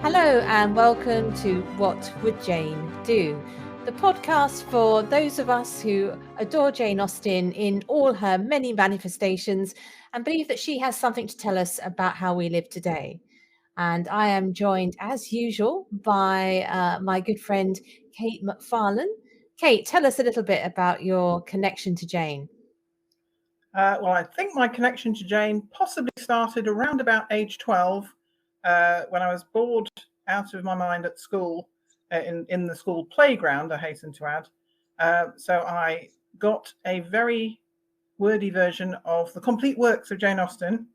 Hello and welcome to What Would Jane Do? The podcast for those of us who adore Jane Austen in all her many manifestations and believe that she has something to tell us about how we live today. And I am joined, as usual, by my good friend Kate Macfarlane. Kate, tell us a little bit about your connection to Jane. Well, I think my connection to Jane possibly started around about age 12 when I was bored out of my mind at school, in the school playground, I hasten to add. So I got a very wordy version of the complete works of Jane Austen.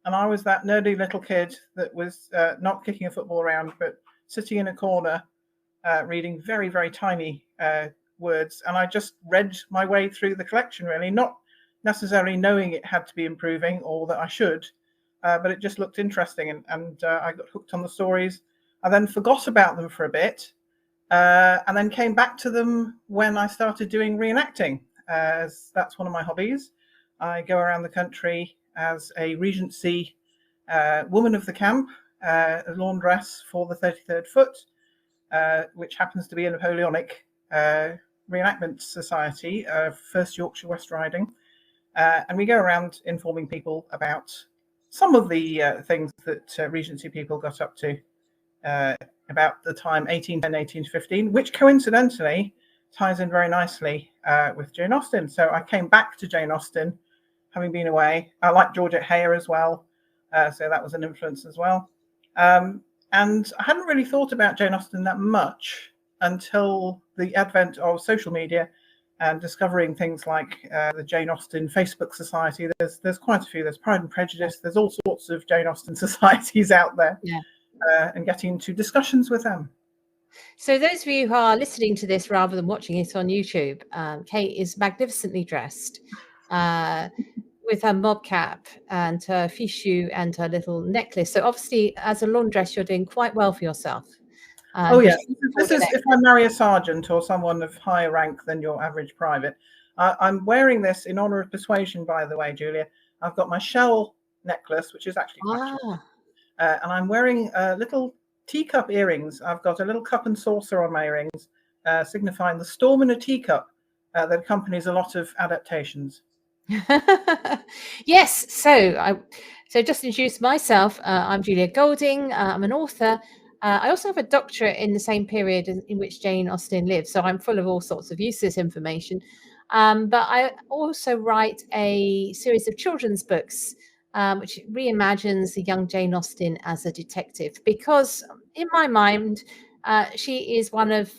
And I was that nerdy little kid that was not kicking a football around, but sitting in a corner reading very, very tiny words. And I just read my way through the collection, really, not necessarily knowing it had to be improving or that I should, but it just looked interesting, and I got hooked on the stories. I then forgot about them for a bit, and then came back to them when I started doing reenacting, as that's one of my hobbies. I go around the country as a Regency woman of the camp, a laundress for the 33rd Foot, which happens to be a Napoleonic reenactment society, 1st Yorkshire West Riding. And we go around informing people about some of the things that Regency people got up to about the time 1810, 1815, which coincidentally ties in very nicely with Jane Austen. So I came back to Jane Austen, having been away. I like Georgette Heyer as well, so that was an influence as well. And I hadn't really thought about Jane Austen that much until the advent of social media and discovering things like the Jane Austen Facebook Society. There's quite a few. There's Pride and Prejudice. There's all sorts of Jane Austen societies out there, and getting into discussions with them. So those of you who are listening to this rather than watching it on YouTube, Kate is magnificently dressed with her mob cap and her fichu and her little necklace. So obviously, as a laundress, you're doing quite well for yourself. Oh, yes. This is if I marry a sergeant or someone of higher rank than your average private. I'm wearing this in honor of Persuasion, by the way, Julia. I've got my shell necklace, which is actually and I'm wearing little teacup earrings. I've got a little cup and saucer on my earrings, signifying the storm in a teacup that accompanies a lot of adaptations. Yes. So just introduce myself. I'm Julia Golding. I'm an author. I also have a doctorate in the same period in which Jane Austen lived, so I'm full of all sorts of useless information. But I also write a series of children's books, which reimagines the young Jane Austen as a detective, because in my mind, she is one of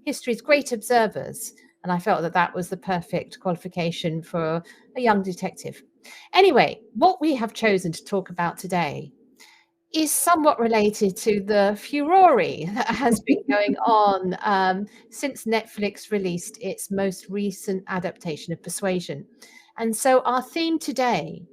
history's great observers, and I felt that was the perfect qualification for a young detective. Anyway, what we have chosen to talk about today is somewhat related to the furore that has been going on since Netflix released its most recent adaptation of Persuasion. And so our theme today,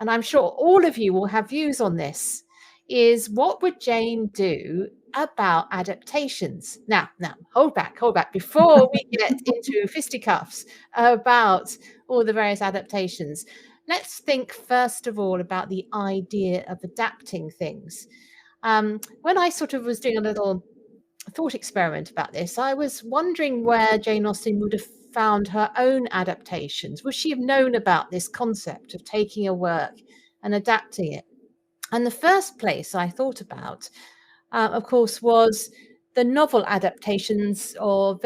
and I'm sure all of you will have views on this, is what would Jane do about adaptations? Now, hold back. Before we get into fisticuffs about all the various adaptations, let's think first of all about the idea of adapting things. When I sort of was doing a little thought experiment about this, I was wondering where Jane Austen would have found her own adaptations. Would she have known about this concept of taking a work and adapting it? And the first place I thought about, of course, was the novel adaptations, or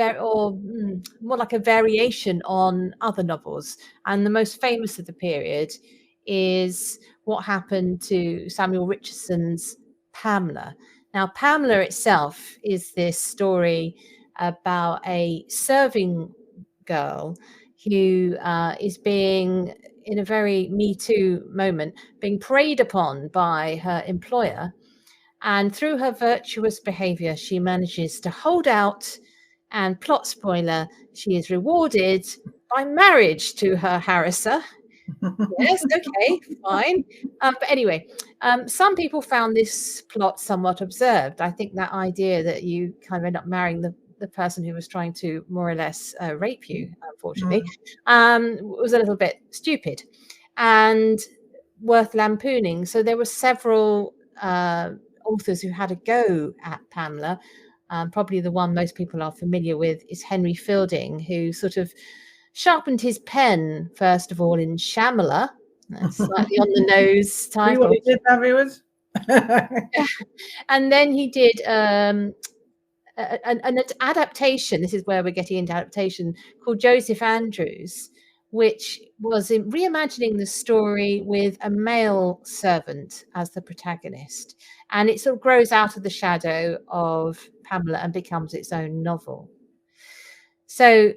more like a variation on other novels. And the most famous of the period is what happened to Samuel Richardson's Pamela. Now, Pamela itself is this story about a serving girl who is being, in a very Me Too moment, being preyed upon by her employer. And through her virtuous behavior, she manages to hold out, and plot spoiler, she is rewarded by marriage to her harasser. Yes, okay, fine. But anyway, some people found this plot somewhat absurd. I think that idea that you kind of end up marrying the person who was trying to more or less rape you, unfortunately, was a little bit stupid and worth lampooning. So there were several authors who had a go at Pamela. Probably the one most people are familiar with is Henry Fielding, who sort of sharpened his pen, first of all, in Shamala, slightly on the nose title. See what he did there, viewers? And then he did an adaptation. This is where we're getting into adaptation, called Joseph Andrews, which was reimagining the story with a male servant as the protagonist. And it sort of grows out of the shadow of Pamela and becomes its own novel. So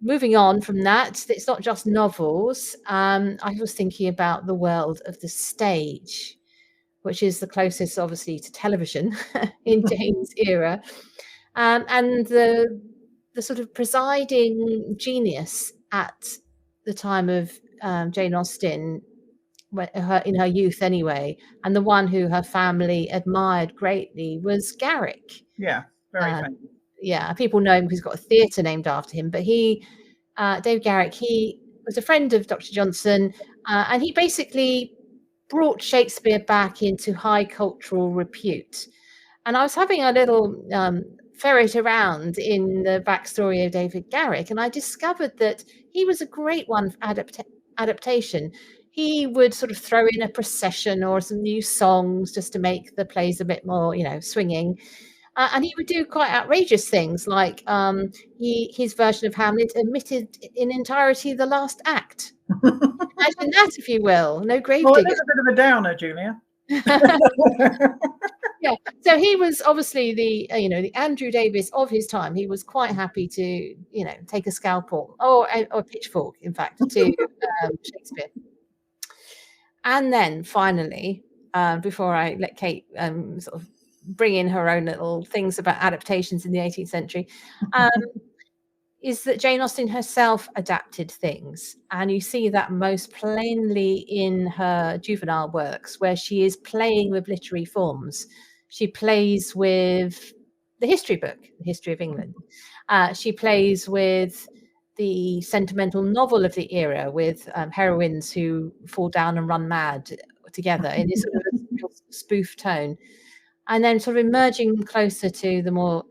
moving on from that, it's not just novels. I was thinking about the world of the stage, which is the closest, obviously, to television in Jane's era. And the sort of presiding genius at the time of Jane Austen, in her youth anyway, and the one who her family admired greatly was Garrick. Yeah, very famous. Yeah, people know him because he's got a theatre named after him. But Dave Garrick, he was a friend of Dr. Johnson, and he basically brought Shakespeare back into high cultural repute. And I was having a little ferret around in the backstory of David Garrick, and I discovered that he was a great one for adaptation. He would sort of throw in a procession or some new songs just to make the plays a bit more, swinging. And he would do quite outrageous things, like his version of Hamlet omitted in entirety the last act. Imagine that, if you will. No grave Well, it digger. is a bit of a downer, Julia. Yeah. So he was obviously the Andrew Davis of his time. He was quite happy to take a scalpel or a pitchfork, in fact, to Shakespeare. And then finally, before I let Kate sort of bring in her own little things about adaptations in the 18th century, is that Jane Austen herself adapted things. And you see that most plainly in her juvenile works, where she is playing with literary forms. She plays with the history book, the History of England. She plays with the sentimental novel of the era, with heroines who fall down and run mad together in this sort of a spoof tone. And then sort of emerging closer to the more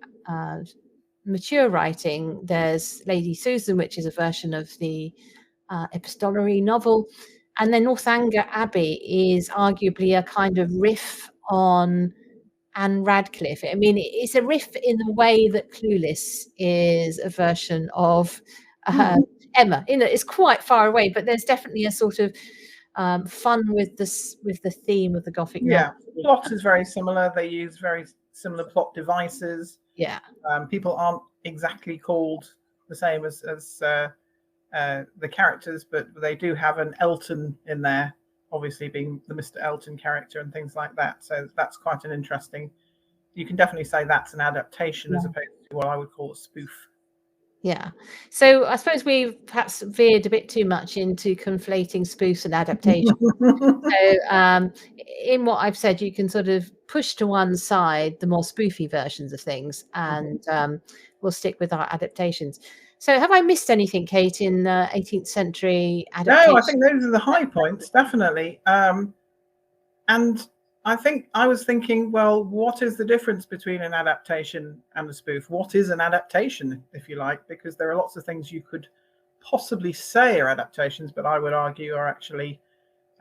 mature writing, there's Lady Susan, which is a version of the epistolary novel. And then Northanger Abbey is arguably a kind of riff on Anne Radcliffe. I mean, it's a riff in the way that Clueless is a version of Emma. It's quite far away, but there's definitely a sort of fun with the theme of the Gothic novel. The plot is very similar. They use very similar plot devices. Yeah. People aren't exactly called the same as the characters, but they do have an Elton in there, obviously being the Mr. Elton character and things like that. So that's quite an interesting. You can definitely say that's an adaptation as opposed to what I would call a spoof. Yeah. So I suppose we've perhaps veered a bit too much into conflating spoofs and adaptation. So in what I've said, you can sort of push to one side the more spoofy versions of things, and we'll stick with our adaptations. So have I missed anything, Kate, in 18th century adaptation? No, I think those are the high points, definitely. And I think I was thinking, well, what is the difference between an adaptation and a spoof? What is an adaptation, if you like? Because there are lots of things you could possibly say are adaptations, but I would argue are actually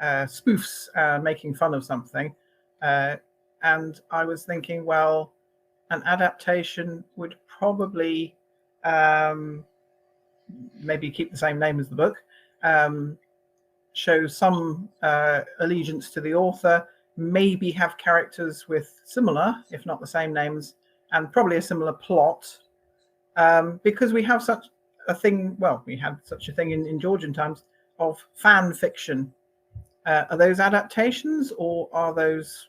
spoofs making fun of something. And I was thinking, well, an adaptation would probably maybe keep the same name as the book, show some allegiance to the author, maybe have characters with similar, if not the same names, and probably a similar plot, because we have such a thing. Well, we had such a thing in Georgian times of fan fiction. Are those adaptations, or are those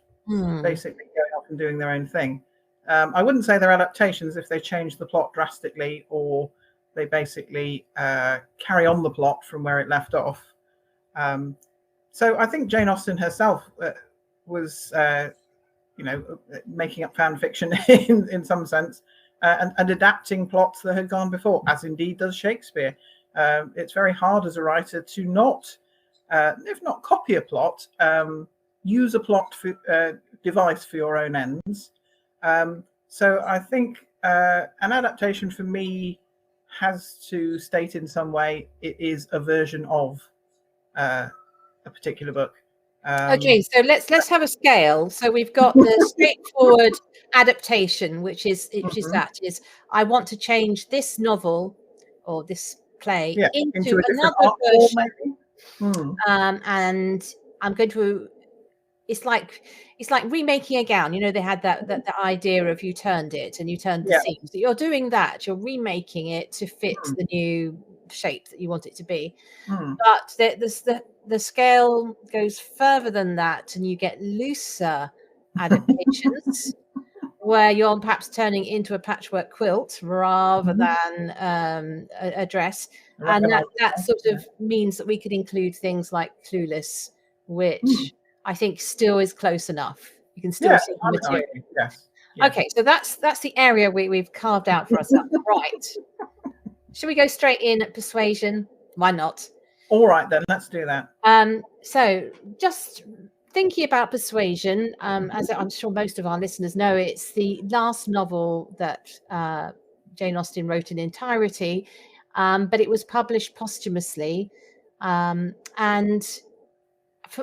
basically going off and doing their own thing? I wouldn't say they're adaptations if they change the plot drastically, or they basically carry on the plot from where it left off. So I think Jane Austen herself was, making up fan fiction in some sense, and adapting plots that had gone before, as indeed does Shakespeare. It's very hard as a writer to not, if not copy a plot, use a plot device for your own ends. So I think an adaptation for me has to state in some way it is a version of a particular book. Okay, so let's have a scale. So we've got the straightforward adaptation, which is I want to change this novel or this play into a different another art form, version. And I'm going to. It's like remaking a gown. You know, they had that idea of you turned it and you turned the seams. So you're doing that. You're remaking it to fit the new shape that you want it to be. But the scale goes further than that, and you get looser adaptations where you're perhaps turning into a patchwork quilt rather than a dress. And that sort of means that we could include things like Clueless, which I think still is close enough. You can still see the material. Yes. Okay, so that's the area we've carved out for ourselves. Right. Should we go straight in at Persuasion? Why not? All right, then let's do that. So just thinking about Persuasion, as I'm sure most of our listeners know, it's the last novel that Jane Austen wrote in entirety, but it was published posthumously, and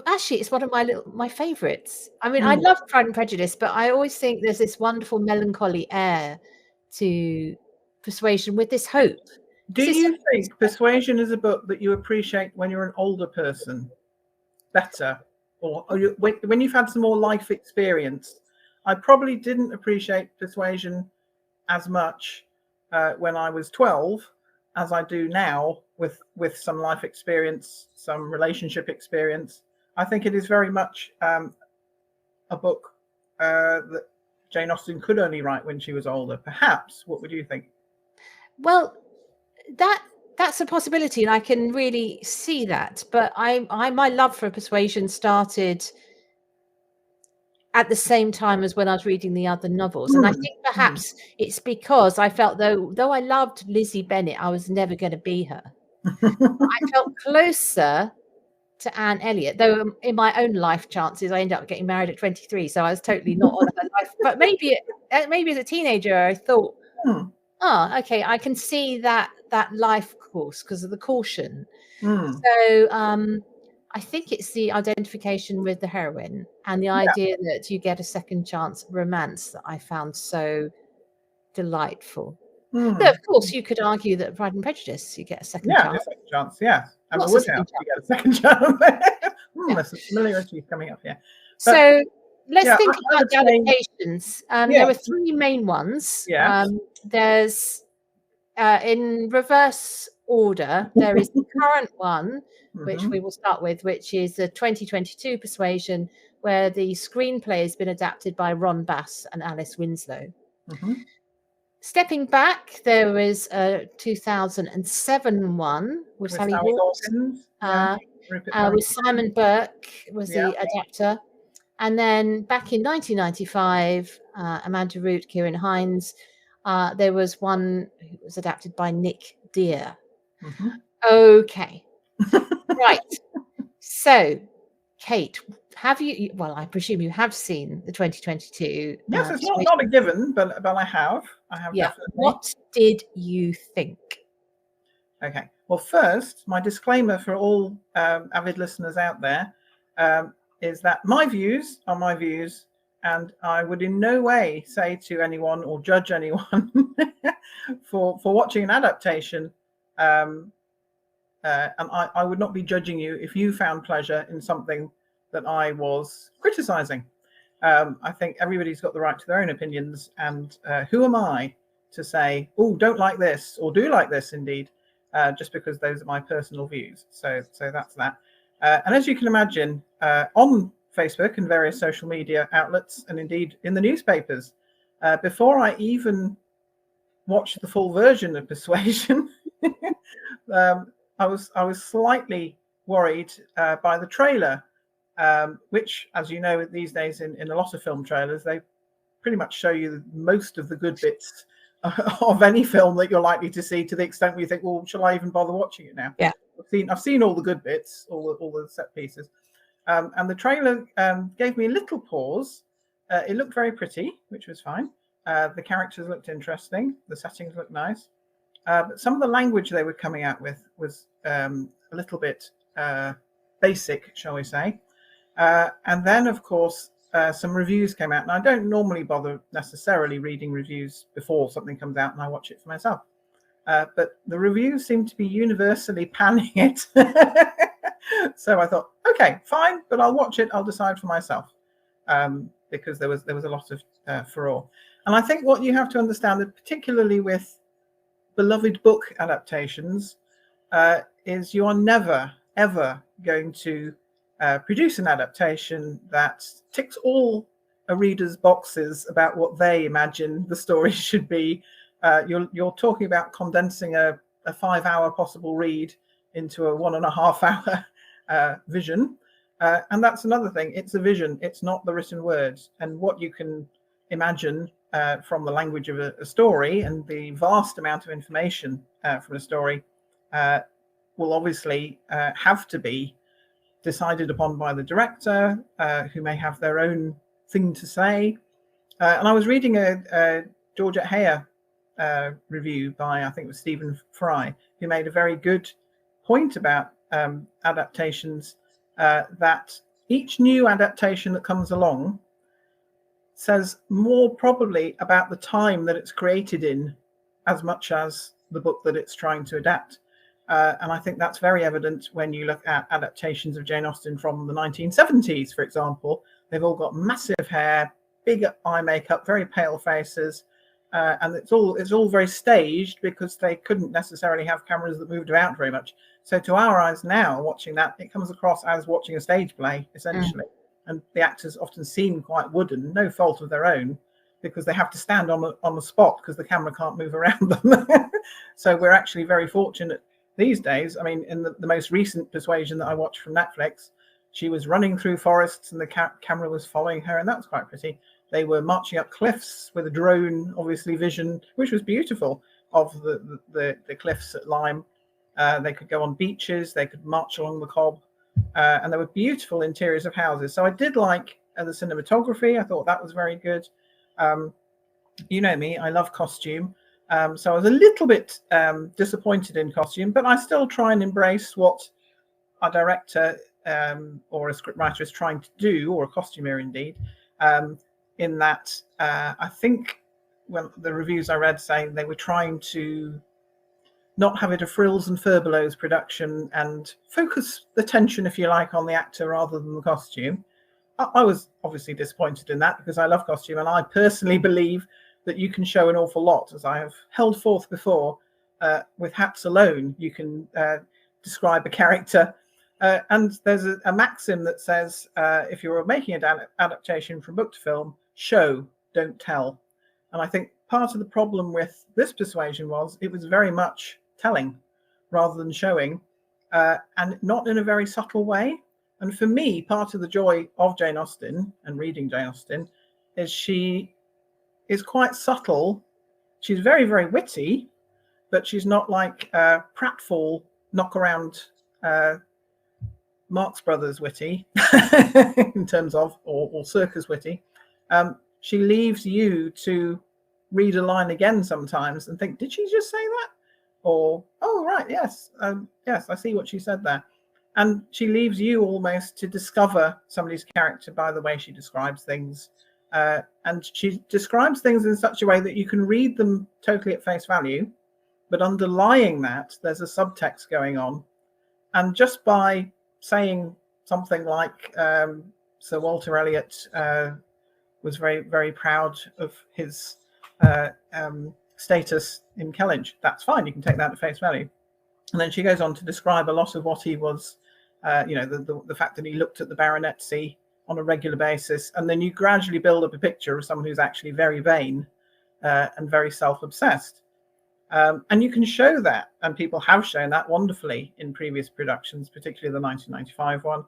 actually it's one of my favorites. I mean, I love Pride and Prejudice, but I always think there's this wonderful melancholy air to Persuasion with this hope. Do you think Persuasion is a book that you appreciate when you're an older person better, or when you've had some more life experience? I probably didn't appreciate Persuasion as much when I was 12 as I do now with some life experience, some relationship experience. I think it is very much a book that Jane Austen could only write when she was older. Perhaps. What would you think? Well, that's a possibility, and I can really see that. But my love for Persuasion started at the same time as when I was reading the other novels, and I think perhaps it's because I felt though I loved Lizzie Bennet, I was never going to be her. I felt closer to Anne Elliot, though in my own life chances I ended up getting married at 23, so I was totally not on her life. But maybe as a teenager I thought, okay, I can see that life course because of the caution. So I think it's the identification with the heroine and the idea that you get a second chance romance that I found so delightful. Though, of course, you could argue that Pride and Prejudice, you get a second chance. A second chance, yes. And the Woodhouse, you get a second chance. There's some familiarity coming up here. But, so let's think about the adaptations. There were three main ones. There's in reverse order, there is the current one, which we will start with, which is the 2022 Persuasion, where the screenplay has been adapted by Ron Bass and Alice Winslow. Stepping back, there is a 2007 one with Sally Hawkins, with Simon Burke was the adapter. And then back in 1995, Amanda Root, Kieran Hines, there was one who was adapted by Nick Dear. Okay. Right. So, Kate, have you? Well, I presume you have seen the 2022. Yes, it's not a given, but I have. Yeah. Definitely. What did you think? Okay. Well, first, my disclaimer for all avid listeners out there is that my views are my views, and I would in no way say to anyone or judge anyone for watching an adaptation. And I would not be judging you if you found pleasure in something that I was criticizing. I think everybody's got the right to their own opinions, and who am I to say, oh, don't like this, or do like this indeed, just because those are my personal views. So that's that. And as you can imagine, on Facebook and various social media outlets, and indeed in the newspapers, before I even watched the full version of Persuasion, I was slightly worried by the trailer, which, as you know, these days in a lot of film trailers, they pretty much show you most of the good bits of any film that you're likely to see, to the extent where you think, well, shall I even bother watching it now? Yeah, I've seen all the good bits, all the set pieces. And the trailer gave me a little pause. It looked very pretty, which was fine. The characters looked interesting. The settings looked nice. But some of the language they were coming out with was a little bit basic, shall we say. And then, of course, some reviews came out. And I don't normally bother necessarily reading reviews before something comes out and I watch it for myself. But the reviews seem to be universally panning it. So I thought, okay, fine, but I'll watch it. I'll decide for myself, because there was a lot of furore. And I think what you have to understand, that particularly with beloved book adaptations, is you are never, ever going to produce an adaptation that ticks all a reader's boxes about what they imagine the story should be. You're talking about condensing a 5-hour possible read into a 1.5 hour vision. And that's another thing. It's a vision. It's not the written words. And what you can imagine from the language of a story and the vast amount of information from a story will obviously have to be decided upon by the director, who may have their own thing to say. And I was reading a Georgette Heyer review by, I think it was Stephen Fry, who made a very good point about adaptations, that each new adaptation that comes along says more probably about the time that it's created in as much as the book that it's trying to adapt. And I think that's very evident when you look at adaptations of Jane Austen from the 1970s, for example. They've all got massive hair, big eye makeup, very pale faces, and it's all very staged because they couldn't necessarily have cameras that moved about very much. So to our eyes now, watching that, it comes across as watching a stage play, essentially. And the actors often seem quite wooden, no fault of their own, because they have to stand on the spot because the camera can't move around them. So we're actually very fortunate these days. I mean, in the most recent Persuasion that I watched from Netflix, she was running through forests and the camera was following her, and that was quite pretty. They were marching up cliffs with a drone, obviously, vision, which was beautiful, of the cliffs at Lyme. They could go on beaches, they could march along the Cobb, and there were beautiful interiors of houses. So I did like the cinematography. I thought that was very good. You know me, I love costume. So I was a little bit disappointed in costume, but I still try and embrace what a director or a scriptwriter is trying to do, or a costumier indeed, in that I think when the reviews I read saying they were trying to not have it a frills and furbelows production and focus the tension, if you like, on the actor rather than the costume. I was obviously disappointed in that because I love costume, and I personally believe that you can show an awful lot, as I have held forth before. With hats alone, you can describe a character. And there's a maxim that says, if you're making an adaptation from book to film, show, don't tell. And I think part of the problem with this Persuasion was it was very much telling rather than showing, and not in a very subtle way. And for me, part of the joy of Jane Austen and reading Jane Austen is she is quite subtle. She's very, very witty, but she's not like pratfall, knock around Marx Brothers witty in terms of, or circus witty. She leaves you to read a line again sometimes and think, did she just say that? Or, oh, right, yes, yes, I see what she said there. And she leaves you almost to discover somebody's character by the way she describes things. And she describes things in such a way that you can read them totally at face value, but underlying that, there's a subtext going on. And just by saying something like Sir Walter Elliot was very, very proud of his status in Kellynch, that's fine. You can take that at face value. And then she goes on to describe a lot of what he was, the fact that he looked at the baronetcy on a regular basis. And then you gradually build up a picture of someone who's actually very vain and very self-obsessed. And you can show that, and people have shown that wonderfully in previous productions, particularly the 1995 one.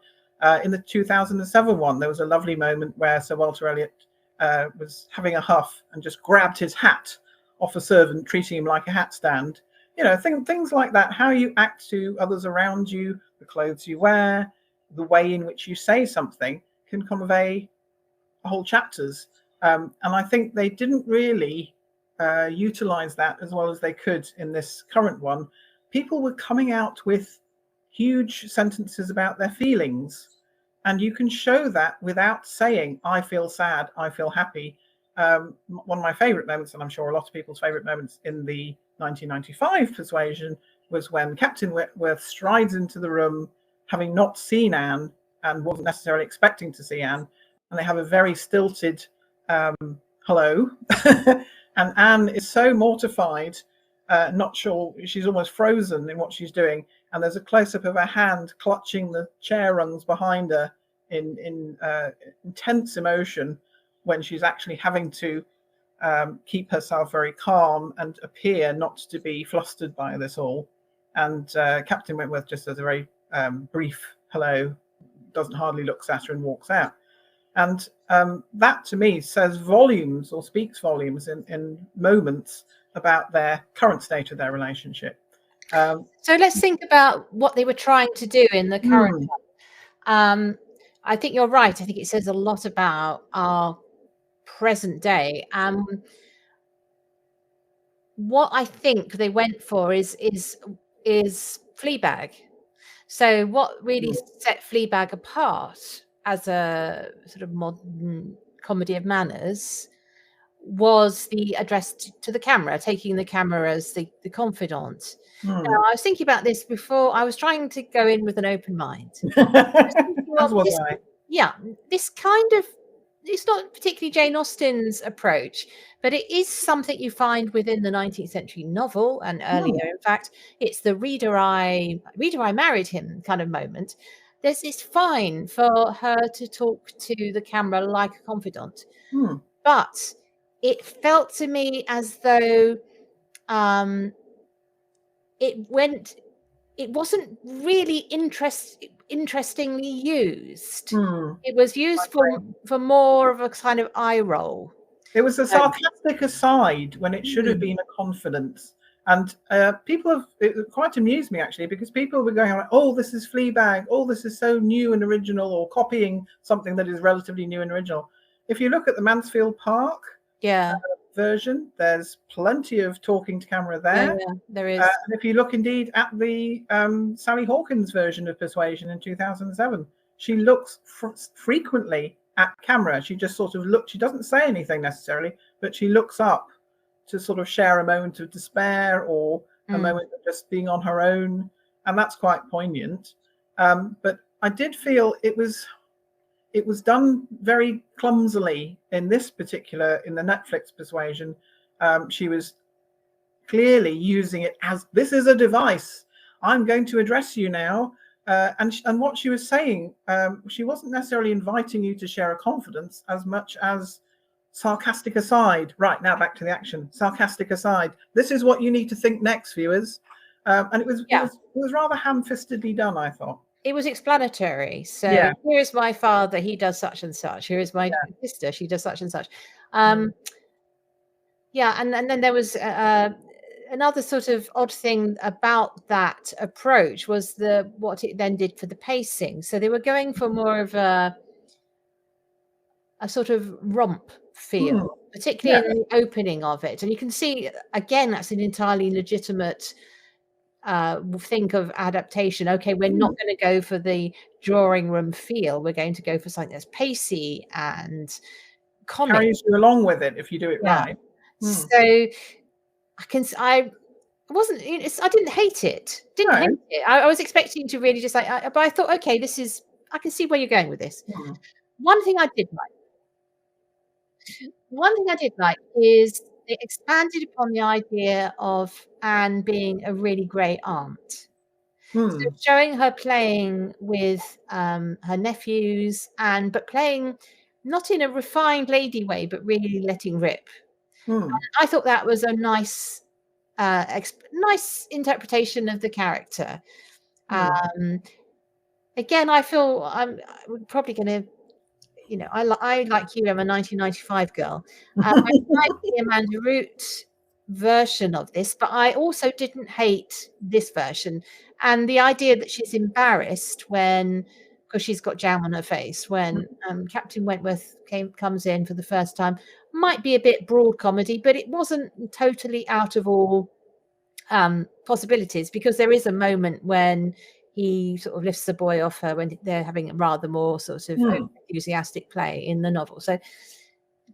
In the 2007 one, there was a lovely moment where Sir Walter Elliot was having a huff and just grabbed his hat off a servant, treating him like a hat stand. You know, things like that, how you act to others around you, the clothes you wear, the way in which you say something can convey whole chapters. And I think they didn't really utilize that as well as they could in this current one. People were coming out with huge sentences about their feelings, and you can show that without saying, I feel sad, I feel happy. One of my favorite moments, and I'm sure a lot of people's favorite moments in the 1995 Persuasion, was when Captain Wentworth strides into the room, having not seen Anne and wasn't necessarily expecting to see Anne, and they have a very stilted hello. And Anne is so mortified, not sure, she's almost frozen in what she's doing. And there's a close-up of her hand clutching the chair rungs behind her in intense emotion, when she's actually having to keep herself very calm and appear not to be flustered by this all. And Captain Wentworth just does a very brief hello, doesn't hardly looks at her and walks out. And that to me says volumes, or speaks volumes in moments about their current state of their relationship. So let's think about what they were trying to do in the current one. I think you're right. I think it says a lot about our present day. What I think they went for is Fleabag. So what really set Fleabag apart as a sort of modern comedy of manners was the address to the camera, taking the camera as the confidant. Now, I was thinking about this before. I was trying to go in with an open mind. This kind of, it's not particularly Jane Austen's approach, but it is something you find within the 19th century novel and earlier. In fact, it's the reader I married him kind of moment. It's fine for her to talk to the camera like a confidant, but it felt to me as though it wasn't really interestingly used. It was used for more of a kind of eye roll. It was a sarcastic aside when it should have been a confidence. And it quite amused me actually, because people were going like, oh, this is Fleabag, oh, this is so new and original, or copying something that is relatively new and original. If you look at the Mansfield Park version, there's plenty of talking to camera there. Yeah, there is. And if you look indeed at the Sally Hawkins version of Persuasion in 2007, she looks frequently at camera. She just sort of looks, she doesn't say anything necessarily, but she looks up to sort of share a moment of despair or a moment of just being on her own. And that's quite poignant. But I did feel it was done very clumsily in this particular, in the Netflix Persuasion. She was clearly using it as, this is a device. I'm going to address you now. And what she was saying, she wasn't necessarily inviting you to share a confidence as much as sarcastic aside. Right, now back to the action. Sarcastic aside. This is what you need to think next, viewers. And it was rather ham-fistedly done, I thought. It was explanatory. So here's my father, he does such and such. Here is my sister, she does such and such. And then there was another sort of odd thing about that approach was what it then did for the pacing. So they were going for more of a sort of romp feel, particularly in the opening of it. And you can see, again, that's an entirely legitimate think of adaptation. Okay, we're not going to go for the drawing room feel. We're going to go for something that's pacey and comic. Carries you along with it if you do it right. So I didn't hate it. I was expecting to really just but I thought, okay, I can see where you're going with this. One thing I did like is they expanded upon the idea of Anne being a really great aunt. So showing her playing with her nephews, but playing not in a refined lady way, but really letting rip. I thought that was a nice interpretation of the character. Again, I feel I'm probably going to, I like you, I'm a 1995 girl. I like the Amanda Root version of this, but I also didn't hate this version. And the idea that she's embarrassed when because she's got jam on her face when Captain Wentworth comes in for the first time. Might be a bit broad comedy, but it wasn't totally out of all possibilities, because there is a moment when he sort of lifts the boy off her when they're having a rather more sort of enthusiastic play in the novel. So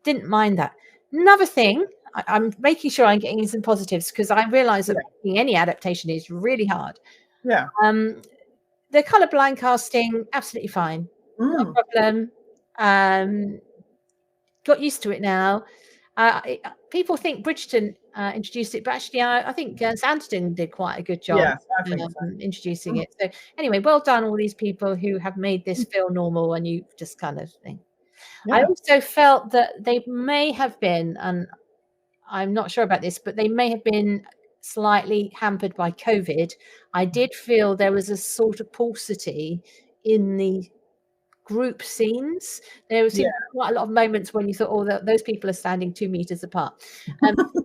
didn't mind that. Another thing, I'm making sure I'm getting in some positives, because I realise that making any adaptation is really hard. Yeah. The colourblind casting, absolutely fine. No problem. Got used to it now. People think Bridgerton introduced it, but actually I think Sanditon did quite a good job. Yes, I think so. Introducing it. So anyway, well done all these people who have made this feel normal, and you just kind of think. Yeah. I also felt that they may have been, and I'm not sure about this, but they may have been slightly hampered by COVID. I did feel there was a sort of paucity in the group scenes. There was quite a lot of moments when you thought, oh, those people are standing 2 meters apart.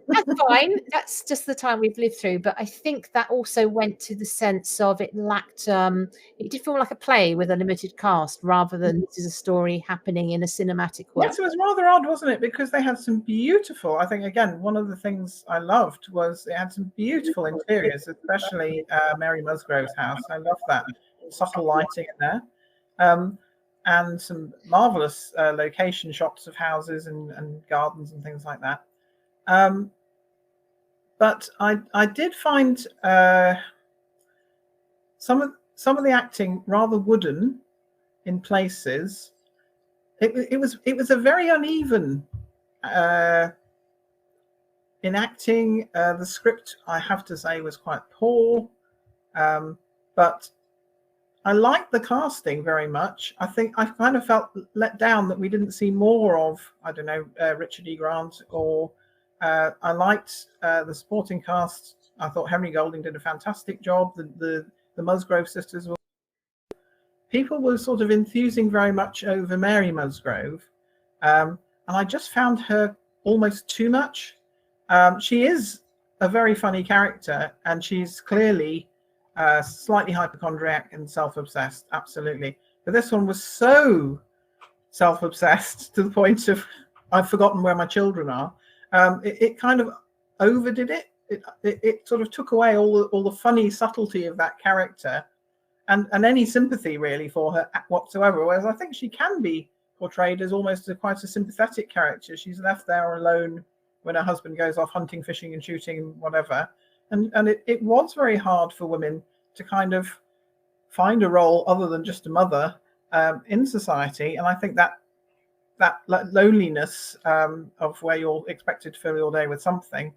That's fine. That's just the time we've lived through. But I think that also went to the sense of it lacked, it did feel like a play with a limited cast rather than this is a story happening in a cinematic way. Yes, it was rather odd, wasn't it? Because they had some beautiful, I think, again, one of the things I loved was it had some beautiful interiors, especially Mary Musgrove's house. I love that subtle lighting in there. And some marvelous location shots of houses and gardens and things like that. But I did find some of the acting rather wooden in places. It was a very uneven in acting. The script, I have to say, was quite poor, but I liked the casting very much. I think I kind of felt let down that we didn't see more of, I don't know, Richard E. Grant, or I liked the supporting cast. I thought Henry Golding did a fantastic job. The Musgrove sisters were. People were sort of enthusing very much over Mary Musgrove, and I just found her almost too much. She is a very funny character, and she's clearly slightly hypochondriac and self-obsessed, absolutely. But this one was so self-obsessed to the point of I've forgotten where my children are. It kind of overdid it. It sort of took away all the funny subtlety of that character, and any sympathy really for her whatsoever. Whereas I think she can be portrayed as almost quite a sympathetic character. She's left there alone when her husband goes off hunting, fishing, and shooting, whatever. And it was very hard for women to kind of find a role other than just a mother in society. And I think that loneliness of where you're expected to fill your day with something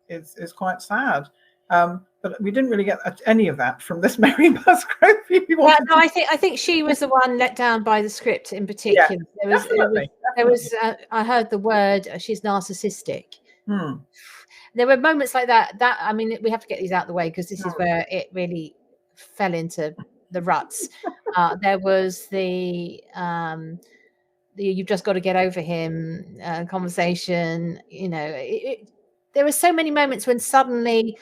is quite sad. But we didn't really get any of that from this Mary Musgrove. No, I think she was the one let down by the script in particular. Yeah, there was I heard the word she's narcissistic. There were moments like that. I mean, we have to get these out of the way because this is where it really fell into the ruts. There was the you've just got to get over him conversation. You know, there were so many moments when suddenly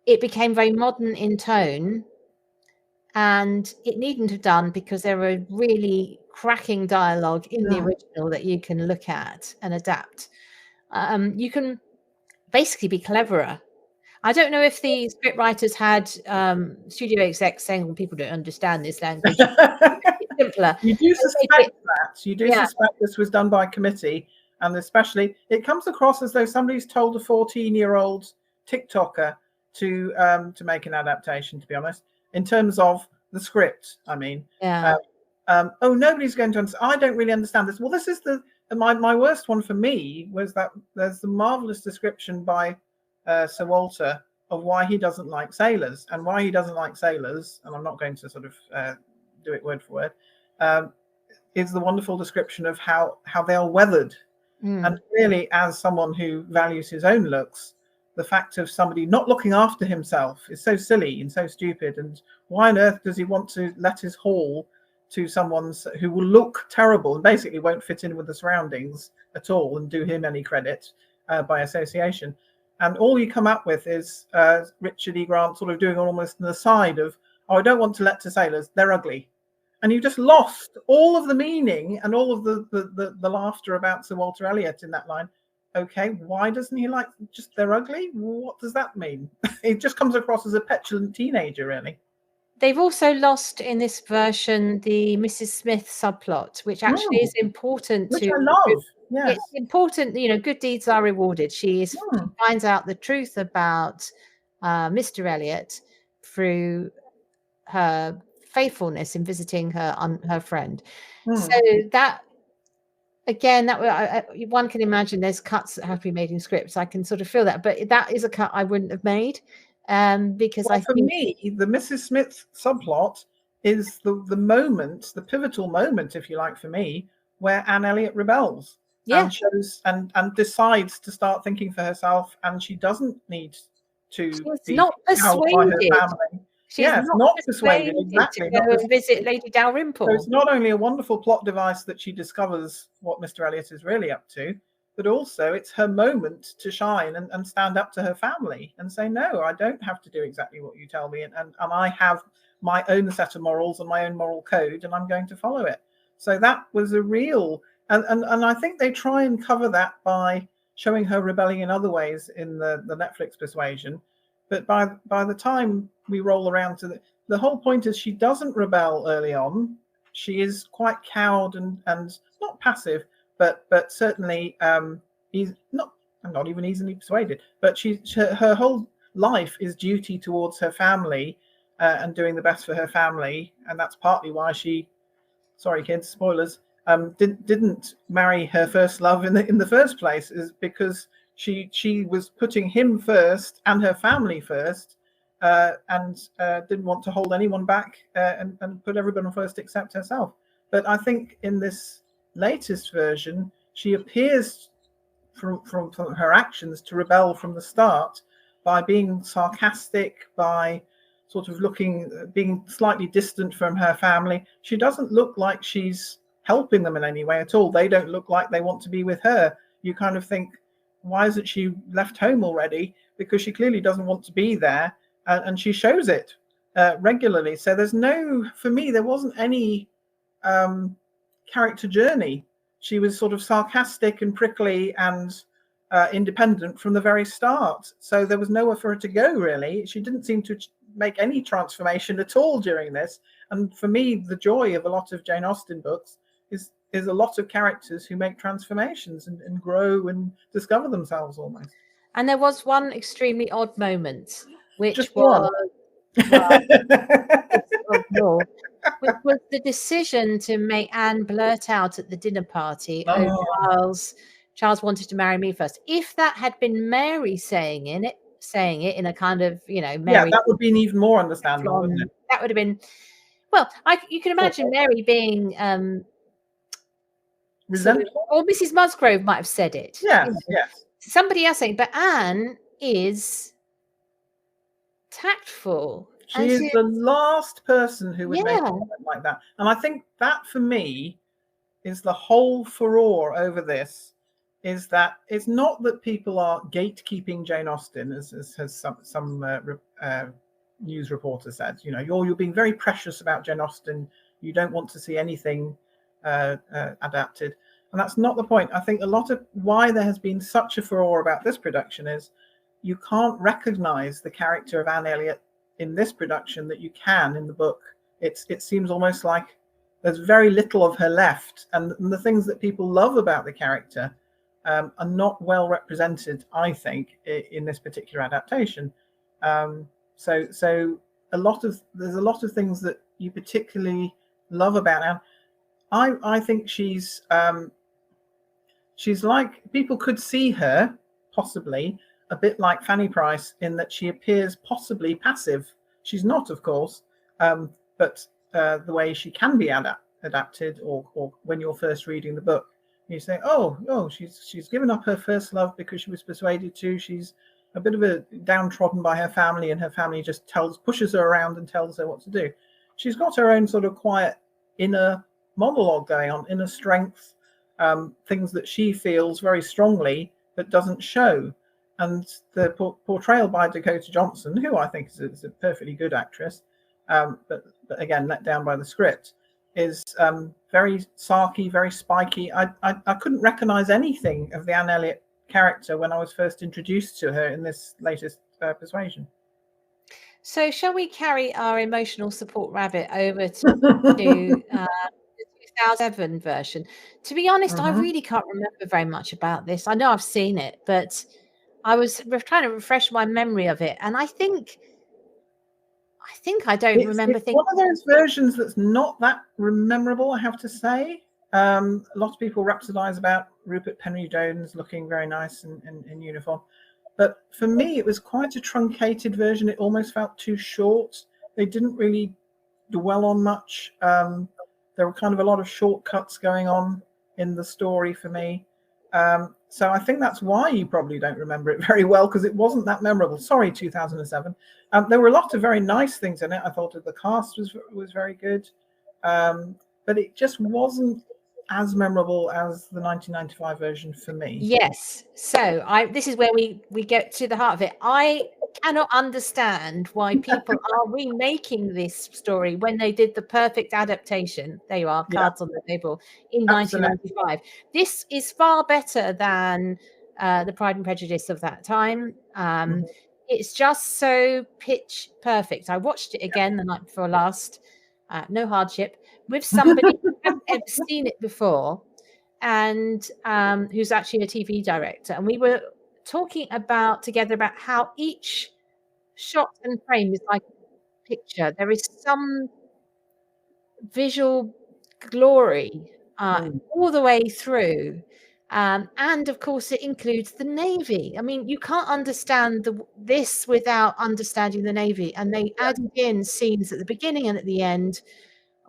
it became very modern in tone, and it needn't have done because there were really cracking dialogue in the original that you can look at and adapt. You can basically be cleverer. I don't know if the script writers had studio execs saying, well, people don't understand this language. It's simpler. You do suspect that. You do suspect this was done by committee, and especially it comes across as though somebody's told a 14-year-old TikToker to make an adaptation, to be honest, in terms of the script. I mean, oh, nobody's going to understand. I don't really understand this. Well, this is my worst one for me was that there's the marvelous description by Sir Walter of why he doesn't like sailors, and why he doesn't like sailors, and I'm not going to sort of do it word for word, is the wonderful description of how they are weathered. And clearly, as someone who values his own looks, the fact of somebody not looking after himself is so silly and so stupid. And why on earth does he want to let his haul to someone who will look terrible and basically won't fit in with the surroundings at all and do him any credit by association? And all you come up with is Richard E. Grant sort of doing almost an aside of, oh, I don't want to let to sailors, they're ugly. And you just lost all of the meaning and all of the laughter about Sir Walter Elliot in that line. Okay, why doesn't he like just they're ugly? What does that mean? It just comes across as a petulant teenager, really. They've also lost in this version the Mrs. Smith subplot, which actually is important Which to. I love. Yes. It's important, good deeds are rewarded. She finds out the truth about Mr. Elliot through her faithfulness in visiting her friend. So that, again, that one can imagine there's cuts that have to be made in scripts. I can sort of feel that, but that is a cut I wouldn't have made, because for me, the Mrs. Smith subplot is the moment, the pivotal moment, if you like, for me, where Anne Elliot rebels and shows and decides to start thinking for herself, and she doesn't need to be not held by her persuaded. family. She's not persuaded, exactly. To go and visit Lady Dalrymple. So it's not only a wonderful plot device that she discovers what Mr. Elliot is really up to, but also it's her moment to shine and stand up to her family and say, no, I don't have to do exactly what you tell me. And I have my own set of morals and my own moral code, and I'm going to follow it. So that was a real, and I think they try and cover that by showing her rebelling in other ways in the Netflix Persuasion. But by the time we roll around to the whole point is she doesn't rebel early on. She is quite cowed and not passive, but certainly he's not even easily persuaded. But her whole life is duty towards her family and doing the best for her family, and that's partly why she, sorry kids, spoilers, didn't marry her first love in the first place, is because she was putting him first and her family first, and didn't want to hold anyone back and put everyone first except herself. But I think in this latest version, she appears from her actions to rebel from the start by being sarcastic, by sort of being slightly distant from her family. She doesn't look like she's helping them in any way at all. They don't look like they want to be with her. You kind of think, why isn't she left home already? Because she clearly doesn't want to be there, and she shows it regularly. So for me, there wasn't any character journey. She was sort of sarcastic and prickly and independent from the very start. So there was nowhere for her to go, really. She didn't seem to make any transformation at all during this. And for me, the joy of a lot of Jane Austen books is a lot of characters who make transformations and grow and discover themselves almost. And there was one extremely odd moment, which Just was one. which was the decision to make Anne blurt out at the dinner party, Charles wanted to marry me first. If that had been Mary saying it in a kind of, Mary, that would be even more understandable, wouldn't it? That would have been, well, you can imagine Mary being resentful, or Mrs. Musgrove might have said it. Yes. Somebody else saying, but Anne is tactful. She is the last person who would make a comment like that. And I think that, for me, is the whole furore over this, is that it's not that people are gatekeeping Jane Austen, as some news reporter said. You're being very precious about Jane Austen. You don't want to see anything adapted. And that's not the point. I think a lot of why there has been such a furore about this production is you can't recognize the character of Anne Elliot in this production that you can in the book. It seems almost like there's very little of her left, and the things that people love about the character are not well represented, I think, in this particular adaptation. So there's a lot of things that you particularly love about Anne. I think she's like, people could see her possibly a bit like Fanny Price in that she appears possibly passive. She's not, of course, but the way she can be adapted, or when you're first reading the book, you say, oh, she's given up her first love because she was persuaded to. She's a bit of a downtrodden by her family, and her family just pushes her around and tells her what to do. She's got her own sort of quiet inner monologue going on, inner strength, things that she feels very strongly but doesn't show. And the portrayal by Dakota Johnson, who I think is a perfectly good actress, but again let down by the script, is very sarky, very spiky. I couldn't recognize anything of the Anne Elliot character when I was first introduced to her in this latest Persuasion. So shall we carry our emotional support rabbit over to the 2007 version? To be honest, I really can't remember very much about this. I know I've seen it, but I was trying to refresh my memory of it, and I think I don't remember it's things. one of those versions that's not that memorable, I have to say. A lot of people rhapsodize about Rupert Penry-Jones looking very nice in uniform. But for me, it was quite a truncated version. It almost felt too short. They didn't really dwell on much. There were kind of a lot of shortcuts going on in the story for me. So I think that's why you probably don't remember it very well, because it wasn't that memorable. Sorry, 2007. There were a lot of very nice things in it. I thought that the cast was very good. But it just wasn't as memorable as the 1995 version for me. Yes. So this is where we get to the heart of it. I cannot understand why people are remaking this story when they did the perfect adaptation. There you are, cards on the table, in 1995. This is far better than the Pride and Prejudice of that time. It's just so pitch perfect. I watched it again the night before last, no hardship, with somebody who hadn't ever seen it before, and who's actually a TV director, and we were talking together about how each shot and frame is like a picture. There is some visual glory all the way through, and of course it includes the Navy. I mean, you can't understand this without understanding the Navy, and they added in scenes at the beginning and at the end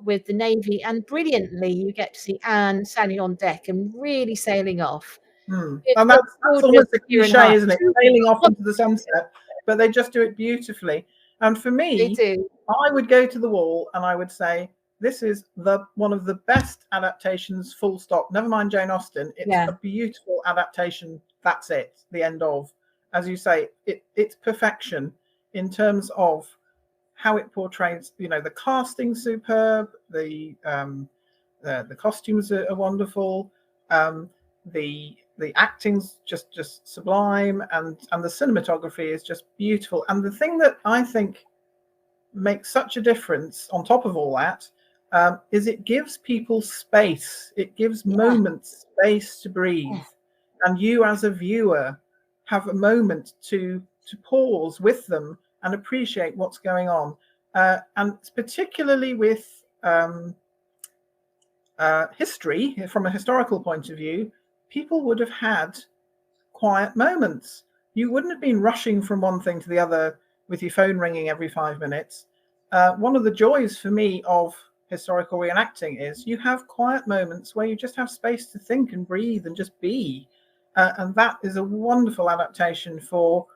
with the Navy, and brilliantly you get to see Anne standing on deck and really sailing off. And that's almost a cliche, isn't it? Sailing off into the sunset, but they just do it beautifully. And for me, I would go to the wall and I would say, this is one of the best adaptations, full stop. Never mind Jane Austen. It's a beautiful adaptation. That's it. The end of. As you say, it's perfection in terms of how it portrays, the casting's superb, the costumes are wonderful, the acting's just sublime, and the cinematography is just beautiful. And the thing that I think makes such a difference on top of all that is it gives people space. It gives moments space to breathe, and you as a viewer have a moment to pause with them and appreciate what's going on. And particularly with history, from a historical point of view, people would have had quiet moments. You wouldn't have been rushing from one thing to the other with your phone ringing every 5 minutes. One of the joys for me of historical reenacting is you have quiet moments where you just have space to think and breathe and just be. And that is a wonderful adaptation for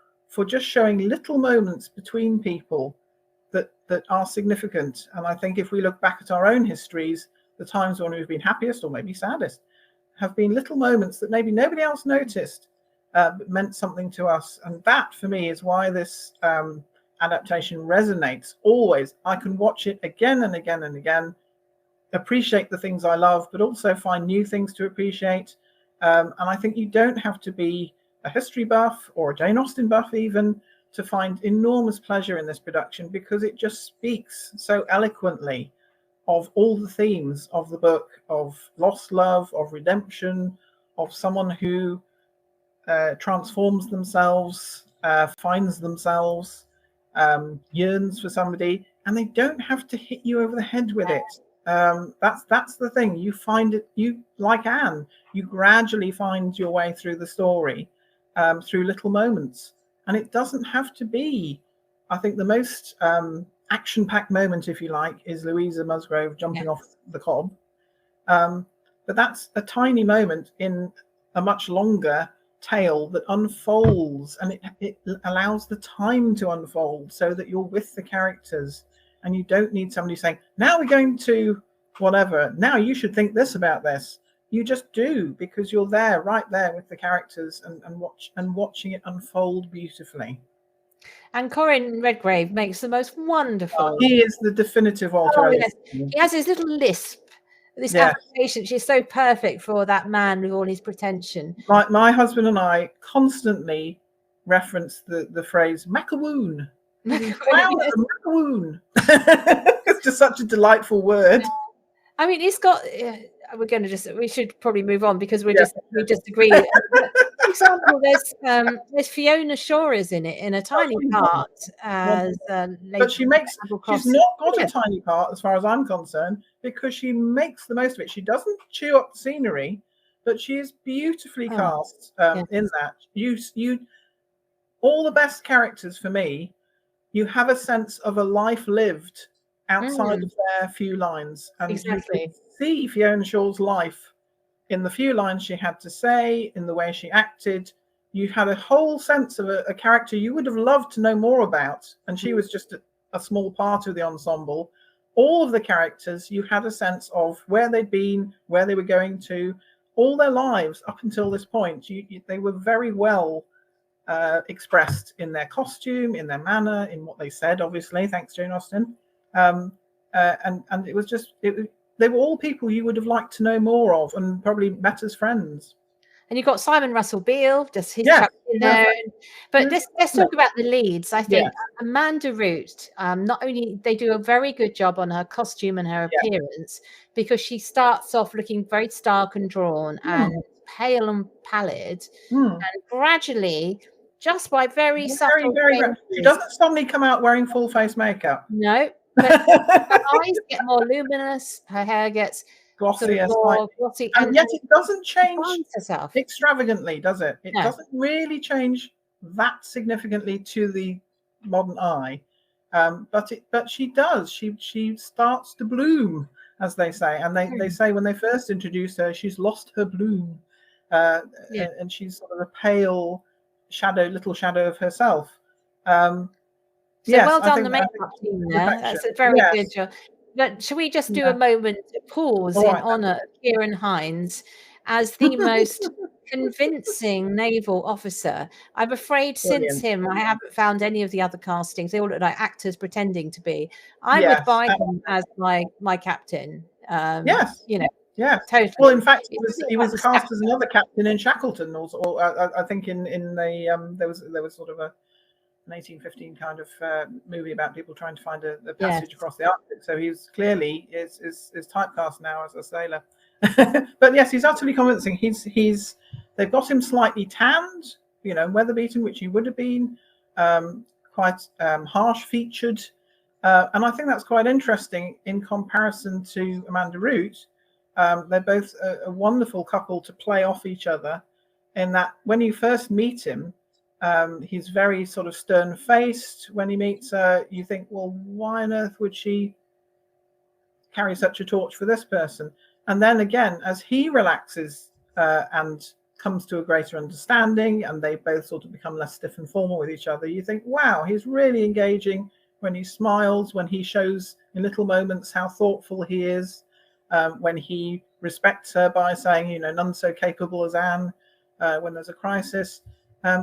just showing little moments between people that are significant. And I think if we look back at our own histories, the times when we've been happiest or maybe saddest have been little moments that maybe nobody else noticed, but meant something to us. And that, for me, is why this adaptation resonates always. I can watch it again and again and again, appreciate the things I love, but also find new things to appreciate. And I think you don't have to be a history buff or a Jane Austen buff even to find enormous pleasure in this production, because it just speaks so eloquently of all the themes of the book, of lost love, of redemption, of someone who transforms themselves, finds themselves, yearns for somebody, and they don't have to hit you over the head with it. That's the thing. You find it, you, like Anne, you gradually find your way through the story through little moments. And it doesn't have to be, I think the most action-packed moment, if you like, is Louisa Musgrove jumping off the cob. But that's a tiny moment in a much longer tale that unfolds, and it allows the time to unfold so that you're with the characters, and you don't need somebody saying, now we're going to whatever, now you should think this about this. You just do, because you're there, right there with the characters, and watching it unfold beautifully. And Corin Redgrave makes the most wonderful. He is the definitive Walter Oh, Elliot. yes. He has his little lisp, this Yes. affectation. She's so perfect for that man with all his pretension. My husband and I constantly reference the phrase macaroon. Macaroon. It's just such a delightful word. I mean, he's got. We should probably move on because we just agree. For example, there's Fiona Shaw is in it in a tiny part as but she's not got a tiny part as far as I'm concerned, because she makes the most of it. She doesn't chew up the scenery, but she is beautifully cast in that. You all the best characters for me, you have a sense of a life lived outside of their few lines, and exactly. you can see Fiona Shaw's life in the few lines she had to say, in the way she acted. You had a whole sense of a character you would have loved to know more about, and she was just a small part of the ensemble. All of the characters, you had a sense of where they'd been, where they were going to, all their lives up until this point. They were very well expressed in their costume, in their manner, in what they said, obviously, thanks Jane Austen. And it was just, they were all people you would have liked to know more of and probably met as friends. And you've got Simon Russell Beale, just his chapter in there. But let's talk about the leads. I think Amanda Root, not only they do a very good job on her costume and her appearance, because she starts off looking very stark and drawn and pale and pallid, and gradually, just by very subtle changes, she doesn't suddenly come out wearing full face makeup. No, but her eyes get more luminous, her hair gets glossy, more glossy, and yet it doesn't change herself extravagantly, does it? It doesn't really change that significantly to the modern eye, but she does. She starts to bloom, as they say, and they say when they first introduce her, she's lost her bloom, and she's sort of a pale little shadow of herself. So well done, the makeup team there. That's a very good job. But shall we just do a moment to pause in honour of Kieran Hines as the most convincing naval officer? I'm afraid since him, I haven't found any of the other castings. They all look like actors pretending to be. I would buy him as my captain. You know. Yeah, totally. Well, in fact, he was cast as another captain in Shackleton, or I think in the there was sort of an 1815 kind of movie about people trying to find a passage across the Arctic. So he's clearly is typecast now as a sailor. But yes, he's utterly convincing. They've got him slightly tanned, weather beaten, which he would have been, quite harsh featured, and I think that's quite interesting in comparison to Amanda Root. They're both a wonderful couple to play off each other, in that when you first meet him, he's very sort of stern-faced. When he meets her, you think, well, why on earth would she carry such a torch for this person? And then again, as he relaxes and comes to a greater understanding, and they both sort of become less stiff and formal with each other, you think, wow, he's really engaging when he smiles, when he shows in little moments how thoughtful he is, when he respects her by saying, none so capable as Anne, when there's a crisis.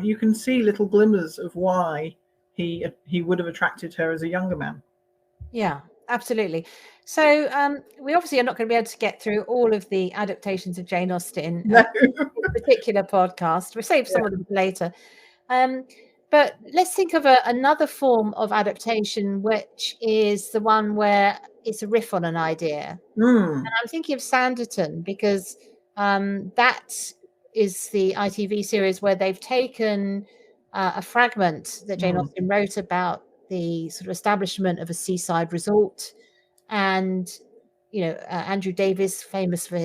You can see little glimmers of why he would have attracted her as a younger man. Yeah, absolutely. So we obviously are not going to be able to get through all of the adaptations of Jane Austen in this particular podcast. We'll save some of them later. But let's think of another form of adaptation, which is the one where it's a riff on an idea. And I'm thinking of Sanditon, because that is the ITV series where they've taken a fragment that Jane Austen wrote about the sort of establishment of a seaside resort, and Andrew Davies, famous for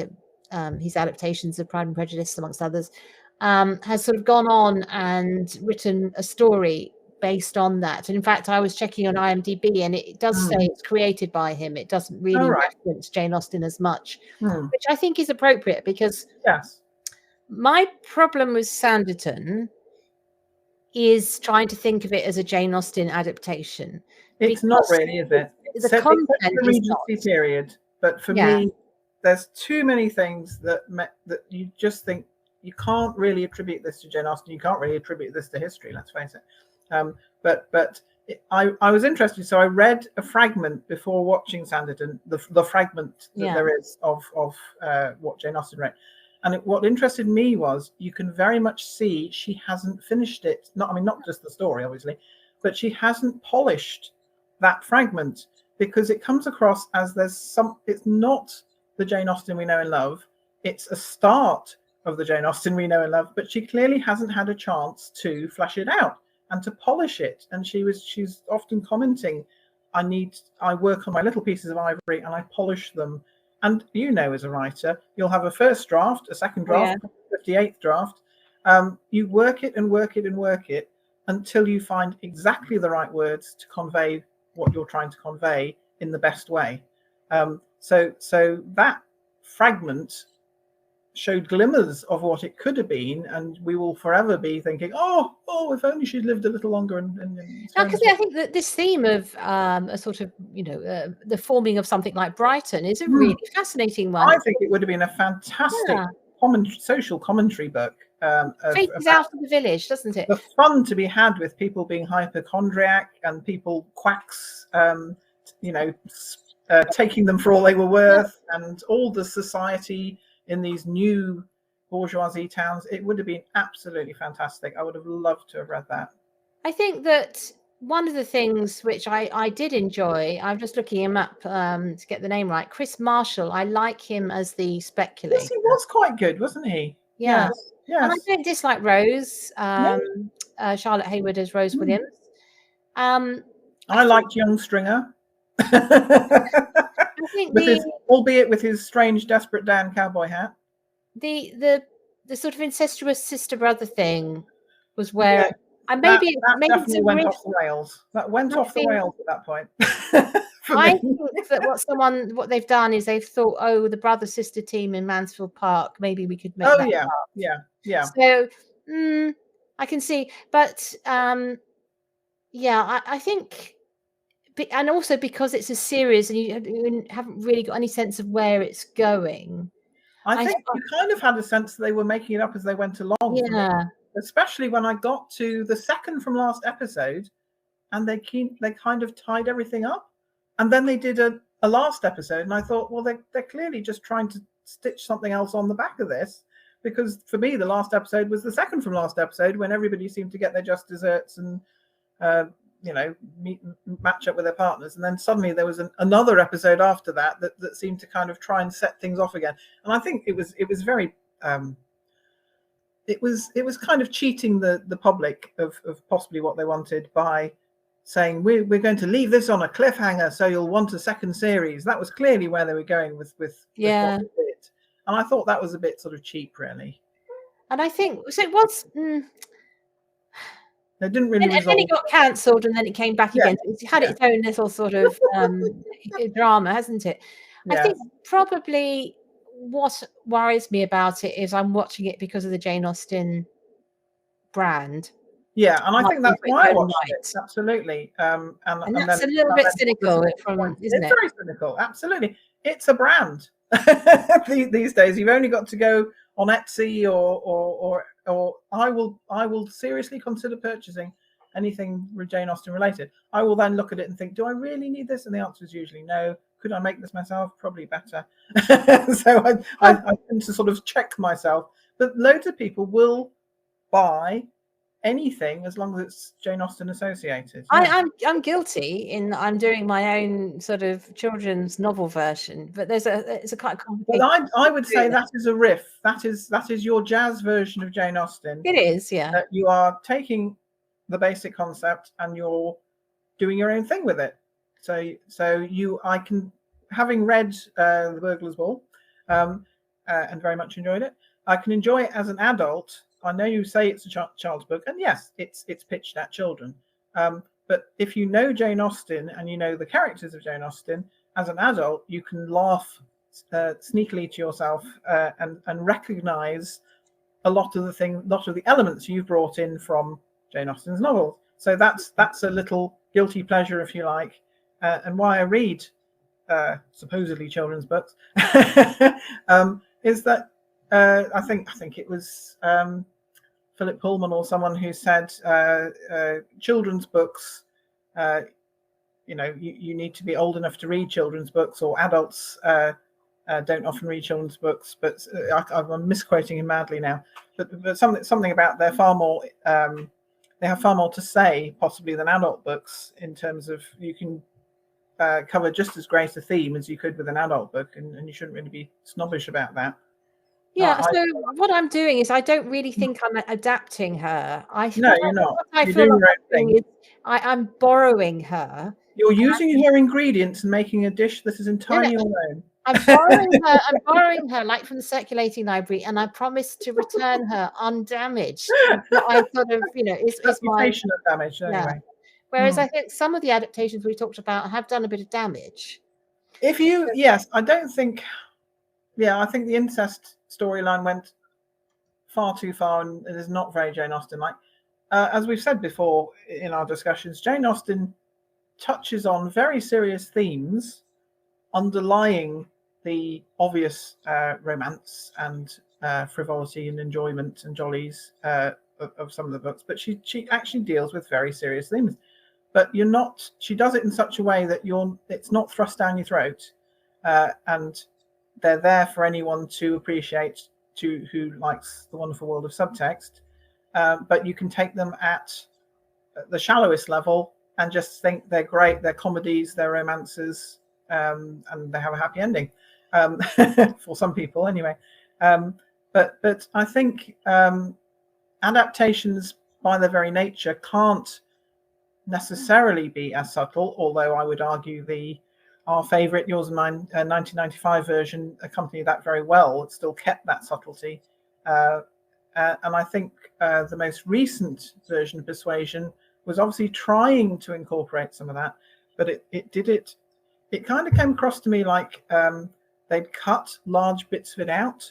his adaptations of Pride and Prejudice amongst others, has sort of gone on and written a story based on that. And in fact, I was checking on IMDb, and it does say it's created by him. It doesn't really reference Jane Austen as much, which I think is appropriate, because my problem with Sanditon is trying to think of it as a Jane Austen adaptation. It's not really, is it? The content the Regency period, but for me, there's too many things that you just think you can't really attribute this to Jane Austen. You can't really attribute this to history. Let's face it. but I was interested, so I read a fragment before watching Sanditon, the fragment that there is of what Jane Austen wrote, and what interested me was you can very much see she hasn't finished it. Not just the story, obviously, but she hasn't polished that fragment, because it comes across as it's not the Jane Austen we know and love. It's a start of the Jane Austen we know and love, but she clearly hasn't had a chance to flesh it out and to polish it. And she's often commenting, I work on my little pieces of ivory and I polish them. And as a writer, you'll have a first draft, a second draft, 58th draft. You work it and work it and work it until you find exactly the right words to convey what you're trying to convey in the best way. So that fragment showed glimmers of what it could have been, and we will forever be thinking, oh, if only she'd lived a little longer. Because I think that this theme of a sort of, the forming of something like Brighton is a really fascinating one. I think it would have been a fantastic social commentary book. Faces out of the village, doesn't it? The fun to be had with people being hypochondriac and people quacks, taking them for all they were worth, and all the society in these new bourgeoisie towns. It would have been absolutely fantastic. I would have loved to have read that. I think that one of the things which I did enjoy, I'm just looking him up to get the name right, Chris Marshall. I like him as the speculator. Yes, he was quite good, wasn't he? Yeah. Yes. And I don't dislike Rose, Charlotte Hayward as Rose Williams. I liked young Stringer. I think albeit with his strange Desperate Dan cowboy hat. The sort of incestuous sister brother thing was where that definitely went off the rails. That went off the rails at that point. I think that what they've done is they've thought, oh, the brother sister team in Mansfield Park, maybe we could make that work. Yeah. So I can see, but I think. And also because it's a series and you haven't really got any sense of where it's going. I think you kind of had a sense that they were making it up as they went along. Yeah. Especially when I got to the second from last episode, and they kind of tied everything up. And then they did a last episode, and I thought, well, they're clearly just trying to stitch something else on the back of this. Because for me, the last episode was the second from last episode, when everybody seemed to get their just desserts and match up with their partners, and then suddenly there was another episode after that seemed to kind of try and set things off again. And I think it was very it was kind of cheating the public of possibly what they wanted by saying we're going to leave this on a cliffhanger so you'll want a second series. That was clearly where they were going with what they did. And I thought that was a bit sort of cheap, really. And I think so it was They didn't really resolve. And then it got cancelled, and then it came back again. It had its own little sort of drama, hasn't it? I think probably what worries me about it is I'm watching it because of the Jane Austen brand. Yeah, and I think that's why I watched it. Absolutely. And that's a little bit cynical, isn't it? Very cynical. Absolutely. It's a brand. These days, you've only got to go on Etsy or I will seriously consider purchasing anything Jane Austen related. I will then look at it and think, do I really need this? And the answer is usually no. Could I make this myself? Probably better. So I tend to sort of check myself. But loads of people will buy anything as long as it's Jane Austen associated. I'm guilty in I'm doing my own sort of children's novel version, but it's a quite complicated. But I would say that is a riff. That is your jazz version of Jane Austen. It is, yeah. That you are taking the basic concept and you're doing your own thing with it. So I can, having read The Burglar's Ball and very much enjoyed it, I can enjoy it as an adult. I know you say it's a child's book, and yes, it's pitched at children. But if you know Jane Austen and you know the characters of Jane Austen, as an adult, you can laugh sneakily to yourself and recognise a lot of the elements you've brought in from Jane Austen's novels. So that's a little guilty pleasure, if you like, and why I read supposedly children's books is that I think it was Philip Pullman or someone who said children's books, you need to be old enough to read children's books, or adults don't often read children's books. But I'm misquoting him madly now. But something about they're far more. They have far more to say, possibly, than adult books in terms of you can cover just as great a theme as you could with an adult book, and you shouldn't really be snobbish about that. Yeah, so what I'm doing is I don't really think I'm adapting her. No, you're not. I You're feel doing like your own thing. I'm borrowing her. You're using her ingredients and making a dish that is entirely your own. I'm borrowing her like from the circulating library, and I promise to return her undamaged. I sort of, it's my reputation of damage anyway. Whereas I think some of the adaptations we talked about have done a bit of damage. Yes, I don't think. Yeah, I think the incest storyline went far too far, and it is not very Jane Austen like. As we've said before in our discussions, Jane Austen touches on very serious themes underlying the obvious romance and frivolity and enjoyment and jollies of some of the books, but she actually deals with very serious themes. But she does it in such a way that it's not thrust down your throat, and they're there for anyone to appreciate, who likes the wonderful world of subtext. But you can take them at the shallowest level and just think they're great. They're comedies, they're romances, and they have a happy ending for some people anyway. But I think adaptations by their very nature can't necessarily be as subtle, although I would argue our favourite, yours and mine, 1995 version accompanied that very well. It still kept that subtlety. And I think the most recent version of Persuasion was obviously trying to incorporate some of that, but it kind of came across to me like they'd cut large bits of it out,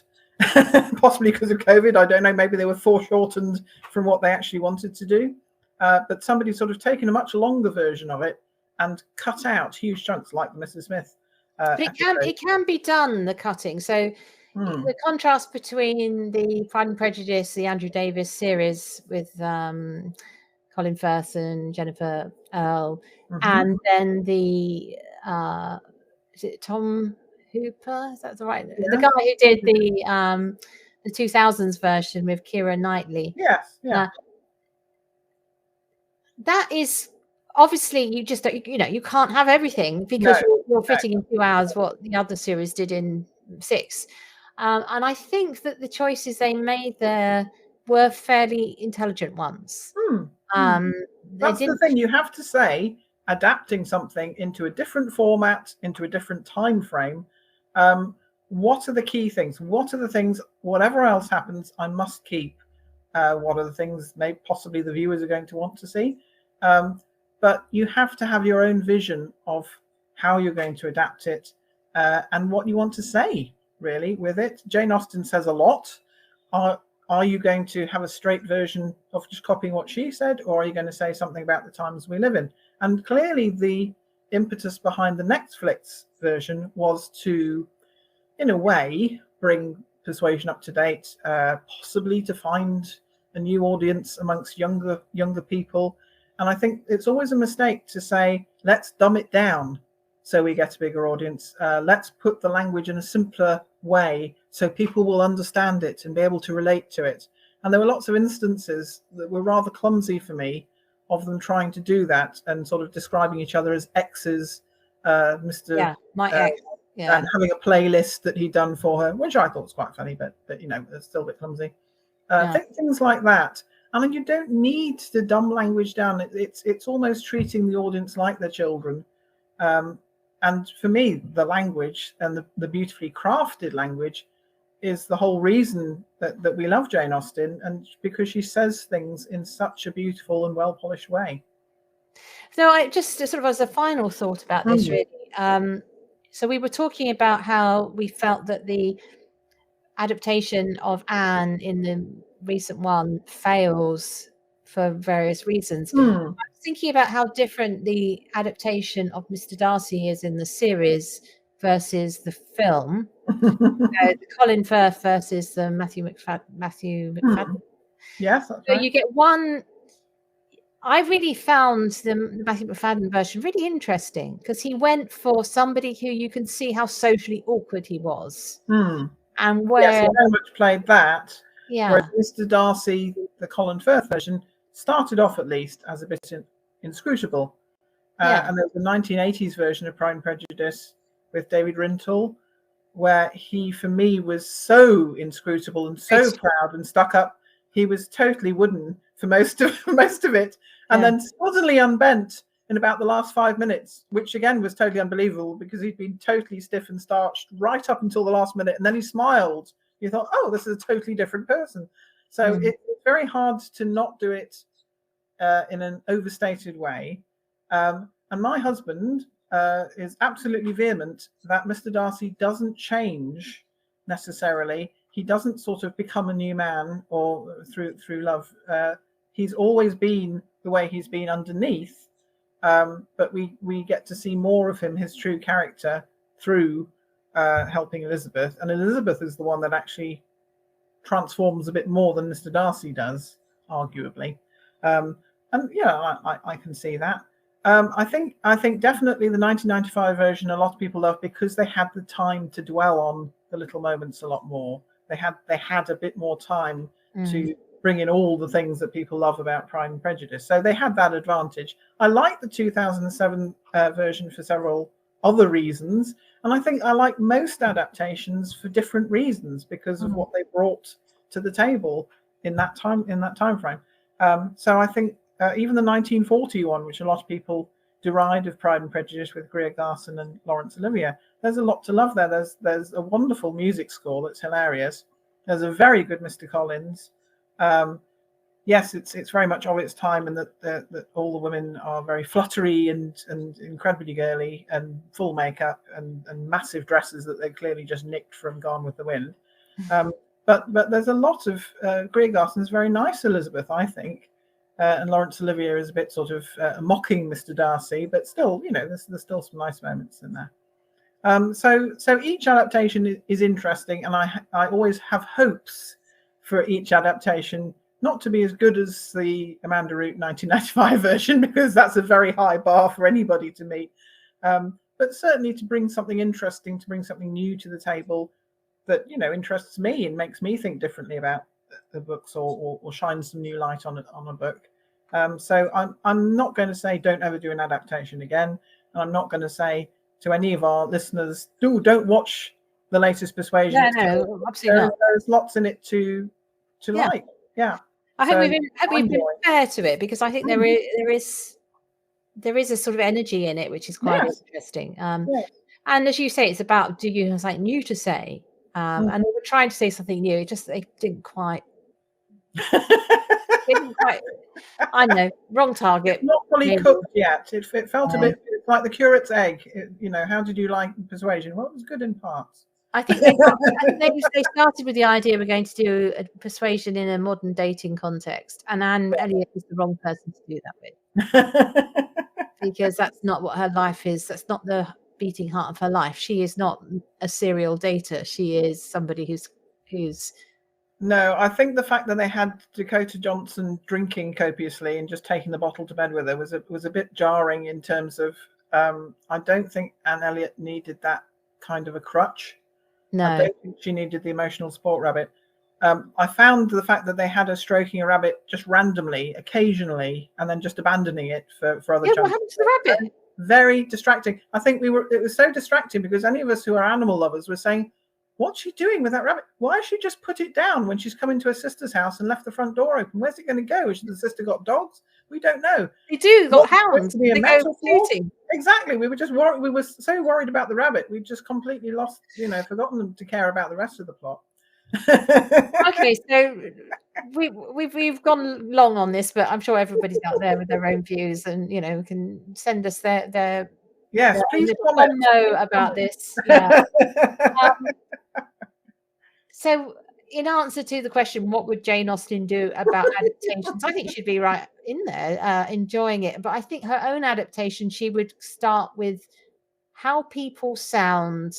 possibly because of COVID. I don't know, maybe they were foreshortened from what they actually wanted to do. But somebody sort of taken a much longer version of it and cut out huge chunks, like the Mrs. Smith. But it can be done, the cutting. So the contrast between the Pride and Prejudice, the Andrew Davis series with Colin Firth and Jennifer Earle, and then the is it Tom Hooper? Is that the right? Yeah. The guy who did the 2000s version with Keira Knightley. Yes, yeah. That is obviously you can't have everything because you're fitting in 2 hours what the other series did in 6. And I think that the choices they made there were fairly intelligent ones. That's the thing. You have to say, adapting something into a different format, into a different time frame. What are the key things? What are the things, whatever else happens, I must keep? What are the things maybe possibly the viewers are going to want to see? But you have to have your own vision of how you're going to adapt it and what you want to say, really, with it. Jane Austen says a lot. Are you going to have a straight version of just copying what she said, or are you going to say something about the times we live in? And clearly the impetus behind the Netflix version was to, in a way, bring Persuasion up to date, possibly to find a new audience amongst younger people. And I think it's always a mistake to say, let's dumb it down so we get a bigger audience. Let's put the language in a simpler way so people will understand it and be able to relate to it. And there were lots of instances that were rather clumsy for me of them trying to do that and sort of describing each other as exes, my ex. Yeah. And having a playlist that he'd done for her, which I thought was quite funny, but it's still a bit clumsy. Things like that. I mean, you don't need to dumb language down. It's almost treating the audience like their children. And for me, the language and the beautifully crafted language is the whole reason that we love Jane Austen, and because she says things in such a beautiful and well-polished way. So I just sort of as a final thought about this, really. So we were talking about how we felt that the adaptation of Anne in the recent one fails for various reasons. I was thinking about how different the adaptation of Mr. Darcy is in the series versus the film. The Colin Firth versus the Matthew McFadden. Yes, that's So right. you get one. I really found the Matthew Macfadyen version really interesting because he went for somebody who you can see how socially awkward he was, and Yes, where he very much played that. yeah, Whereas Mr. Darcy, the Colin Firth version, started off at least as a bit inscrutable. yeah, And there's the 1980s version of Pride and Prejudice with David Rintoul, where he, for me, was so inscrutable and so proud and stuck up. He was totally wooden for most of it, and then suddenly unbent in about the last 5 minutes, which again was totally unbelievable because he'd been totally stiff and starched right up until the last minute, and then he smiled. You thought, oh, this is a totally different person. So it's very hard to not do it in an overstated way. And my husband is absolutely vehement that Mr. Darcy doesn't change necessarily. He doesn't sort of become a new man or through love. He's always been the way he's been underneath, but we get to see more of him, his true character, through helping Elizabeth. And Elizabeth is the one that actually transforms a bit more than Mr. Darcy does, arguably. And yeah, I can see that. I think definitely the 1995 version a lot of people love because they had the time to dwell on the little moments a lot more. They had a bit more time to bring in all the things that people love about Pride and Prejudice. So they had that advantage. I like the 2007 version for several other reasons, and I think I like most adaptations for different reasons because of what they brought to the table in that time frame. So I think even the 1941, which a lot of people deride of Pride and Prejudice with Greer Garson and Laurence Olivier, there's a lot to love there. There's a wonderful music score that's hilarious. There's a very good Mr. Collins. Yes, it's very much of its time, and that all the women are very fluttery and incredibly girly and full makeup and massive dresses that they clearly just nicked from Gone with the Wind. But there's a lot of Greer Garson's very nice Elizabeth, I think, and Laurence Olivier is a bit sort of mocking Mr. Darcy, but still, there's still some nice moments in there. So each adaptation is interesting, and I always have hopes for each adaptation not to be as good as the Amanda Root 1995 version, because that's a very high bar for anybody to meet, but certainly to bring something interesting, to bring something new to the table that interests me and makes me think differently about the books, or shines some new light on a book. So I'm not going to say don't ever do an adaptation again, and I'm not going to say to any of our listeners, don't watch the latest Persuasion. No, absolutely not. There's lots in it to like. Yeah. I hope we've been fair to it, because I think there is a sort of energy in it which is quite interesting. And as you say, it's about, do you have something new to say? And they were trying to say something new. They didn't quite. I know, wrong target. It's not fully cooked yet. It felt a bit like the curate's egg. How did you like Persuasion? Well, it was good in parts. I think they started with the idea we're going to do a Persuasion in a modern dating context, and Anne Elliot is the wrong person to do that with, because that's not what her life is. That's not the beating heart of her life. She is not a serial dater. She is somebody who's. No, I think the fact that they had Dakota Johnson drinking copiously and just taking the bottle to bed with her was a bit jarring in terms of. I don't think Anne Elliot needed that kind of a crutch. No, I don't think she needed the emotional support rabbit. I found the fact that they had her stroking a rabbit just randomly, occasionally, and then just abandoning it for other. What happened to the rabbit? Very distracting. I think it was so distracting because any of us who are animal lovers were saying, what's she doing with that rabbit? Why has she just put it down when she's come into her sister's house and left the front door open? Where's it going to go? Has the sister got dogs? We don't know. They do, got hounds. They go shooting. Exactly. We were just worried. We were so worried about the rabbit. We just completely lost, forgotten to care about the rest of the plot. Okay, so we've gone long on this, but I'm sure everybody's out there with their own views, and can send us their yes, please comment about this. Yeah. So, in answer to the question, what would Jane Austen do about adaptations? I think she'd be right in there, enjoying it. But I think her own adaptation, she would start with how people sound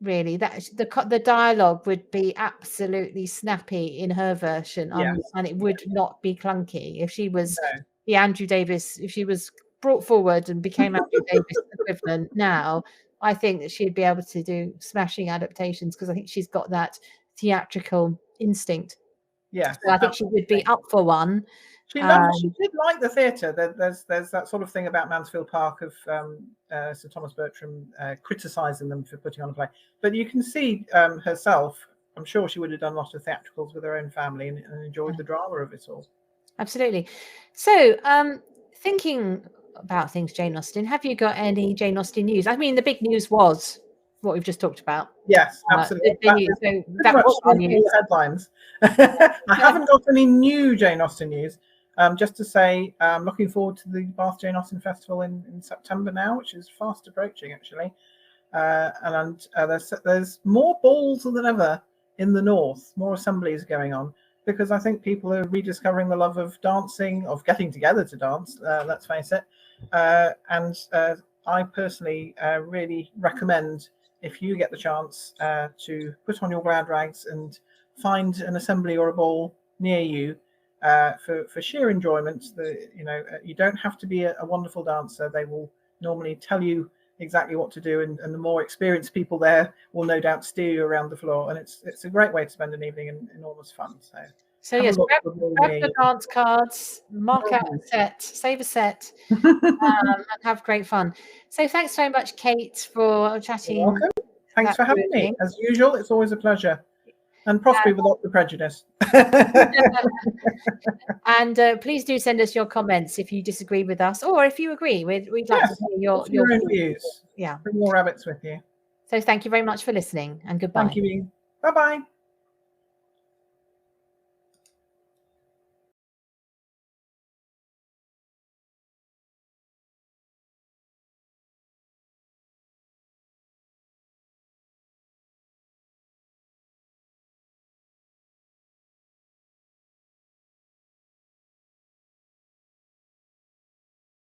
really. That the dialogue would be absolutely snappy in her version, Yes. and it would not be clunky. If she was No. the Andrew Davis, if she was brought forward and became Andrew Davis equivalent now, I think that she'd be able to do smashing adaptations, because I think she's got that theatrical instinct. Yes, So I think she would be up for one. She did like the theatre. There's that sort of thing about Mansfield Park of Sir Thomas Bertram criticising them for putting on a play. But you can see herself, I'm sure she would have done a lot of theatricals with her own family and enjoyed the drama of it all. Absolutely. So thinking about things, Jane Austen, have you got any Jane Austen news? I mean, the big news was what we've just talked about. Yes, absolutely. That was the news. Headlines. I haven't got any new Jane Austen news. Just to say, I'm looking forward to the Bath Jane Austen Festival in September now, which is fast approaching, actually. And there's more balls than ever in the north, more assemblies going on, because I think people are rediscovering the love of dancing, of getting together to dance, let's face it. And I personally really recommend, if you get the chance, to put on your glad rags and find an assembly or a ball near you for sheer enjoyment. You don't have to be a wonderful dancer. They will normally tell you exactly what to do, and the more experienced people there will no doubt steer you around the floor, and it's a great way to spend an evening and enormous fun. So yes, grab the dance cards, mark out a set, save a set, and have great fun. So thanks very much, Kate, for chatting. You're welcome. Thanks for having me. As usual, it's always a pleasure. And possibly with lots of prejudice. And please do send us your comments if you disagree with us, or if you agree. We'd like to hear your own views. Yeah. Bring more rabbits with you. So thank you very much for listening, and goodbye. Thank you. Bye-bye.